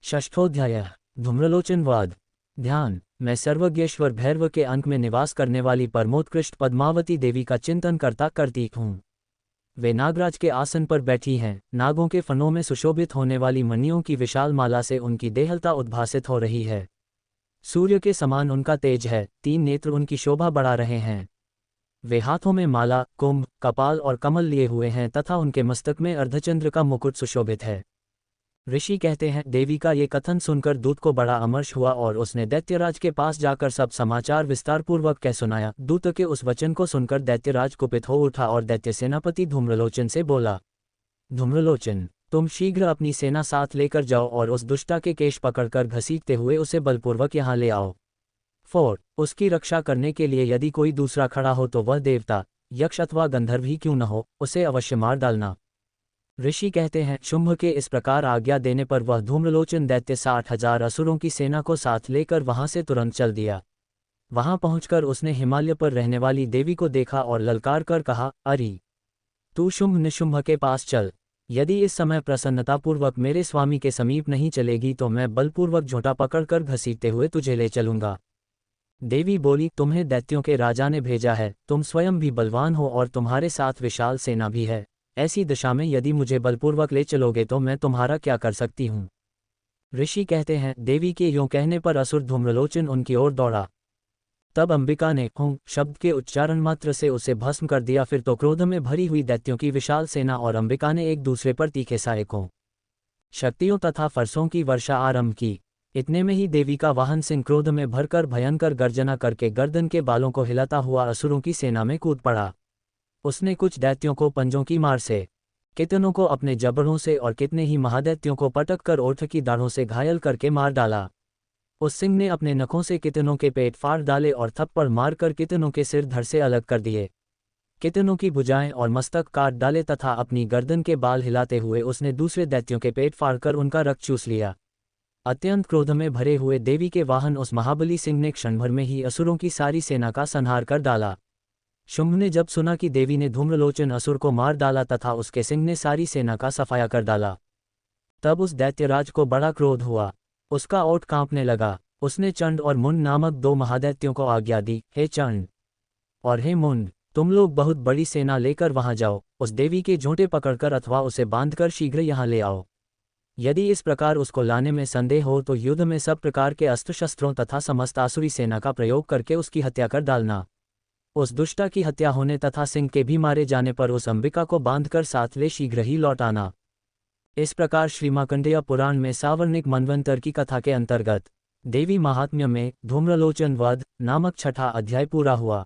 षष्ठोध्याय। धूम्रलोचन वाद। ध्यान। मैं सर्वज्ञेश्वर भैरव के अंक में निवास करने वाली परमोत्कृष्ट पद्मावती देवी का चिंतन करता करती हूँ। वे नागराज के आसन पर बैठी हैं। नागों के फनों में सुशोभित होने वाली मणियों की विशाल माला से उनकी देहलता उद्भासित हो रही है। सूर्य के समान उनका तेज है, 3 नेत्र उनकी शोभा बढ़ा रहे हैं। वे हाथों में माला, कुंभ, कपाल और कमल लिए हुए हैं तथा उनके मस्तक में अर्धचंद्र का मुकुट सुशोभित है। ऋषि कहते हैं, देवी का ये कथन सुनकर दूत को बड़ा अमर्ष हुआ और उसने दैत्यराज के पास जाकर सब समाचार विस्तारपूर्वक कह सुनाया। दूत के उस वचन को सुनकर दैत्यराज कुपित हो उठा और दैत्य सेनापति धूम्रलोचन से बोला, धूम्रलोचन, तुम शीघ्र अपनी सेना साथ लेकर जाओ और उस दुष्टा के केश पकड़कर घसीटते हुए उसे बलपूर्वक यहाँ ले आओ। 4 उसकी रक्षा करने के लिए यदि कोई दूसरा खड़ा हो तो वह देवता, यक्ष अथवा गंधर्व ही क्यों न हो, उसे अवश्य मार डालना। ऋषि कहते हैं, शुंभ के इस प्रकार आज्ञा देने पर वह धूम्रलोचन दैत्य 60,000 असुरों की सेना को साथ लेकर वहां से तुरंत चल दिया। वहां पहुंचकर उसने हिमालय पर रहने वाली देवी को देखा और ललकार कर कहा, अरे तू शुंभ निशुंभ के पास चल। यदि इस समय प्रसन्नतापूर्वक मेरे स्वामी के समीप नहीं चलेगी तो मैं बलपूर्वक झोंटा पकड़कर घसीटते हुए तुझे ले चलूंगा। देवी बोली, तुम्हें दैत्यों के राजा ने भेजा है, तुम स्वयं भी बलवान हो और तुम्हारे साथ विशाल सेना भी है। ऐसी दशा में यदि मुझे बलपूर्वक ले चलोगे तो मैं तुम्हारा क्या कर सकती हूँ। ऋषि कहते हैं, देवी के यों कहने पर असुर धूम्रलोचन उनकी ओर दौड़ा। तब अंबिका ने हुं शब्द के उच्चारण मात्र से उसे भस्म कर दिया। फिर तो क्रोध में भरी हुई दैत्यों की विशाल सेना और अंबिका ने एक दूसरे पर तीखे सहायकों, शक्तियों तथा फरसों की वर्षा आरंभ की। इतने में ही देवी का वाहन सिंह क्रोध में भरकर भयंकर गर्जना करके गर्दन के बालों को हिलाता हुआ असुरों की सेना में कूद पड़ा। उसने कुछ दैत्यों को पंजों की मार से, कितनों को अपने जबड़ों से और कितने ही महादैत्यों को पटक कर ओठ की दाढ़ों से घायल करके मार डाला। उस सिंह ने अपने नखों से कितनों के पेट फाड़ डाले और थप्पड़ मारकर कितनों के सिर धड़ से अलग कर दिए। कितनों की भुजाएं और मस्तक काट डाले तथा अपनी गर्दन के बाल हिलाते हुए उसने दूसरे दैत्यों के पेट फाड़कर उनका रक्त चूस लिया। अत्यंत क्रोध में भरे हुए देवी के वाहन उस महाबली सिंह ने क्षणभर में ही असुरों की सारी सेना का संहार कर डाला। शुंभ ने जब सुना कि देवी ने धूम्रलोचन असुर को मार डाला तथा उसके सिंह ने सारी सेना का सफाया कर डाला, तब उस दैत्यराज को बड़ा क्रोध हुआ। उसका ओठ कांपने लगा। उसने चंड और मुंड नामक 2 महादैत्यों को आज्ञा दी, हे चंड और हे मुंड, तुम लोग बहुत बड़ी सेना लेकर वहां जाओ, उस देवी के झोंटे पकड़कर अथवा उसे बांधकर शीघ्र यहाँ ले आओ। यदि इस प्रकार उसको लाने में संदेह हो तो युद्ध में सब प्रकार के अस्त्र शस्त्रों तथा समस्त आसुरी सेना का प्रयोग करके उसकी हत्या कर डालना। उस दुष्टा की हत्या होने तथा सिंह के भी मारे जाने पर उस अंबिका को बांधकर साथ ले शीघ्र ही लौट आना। इस प्रकार श्री मार्कंडेय पुराण में सावर्णिक मनवंतर की कथा के अंतर्गत देवी महात्म्य में धूम्रलोचन वध नामक 6ठा अध्याय पूरा हुआ।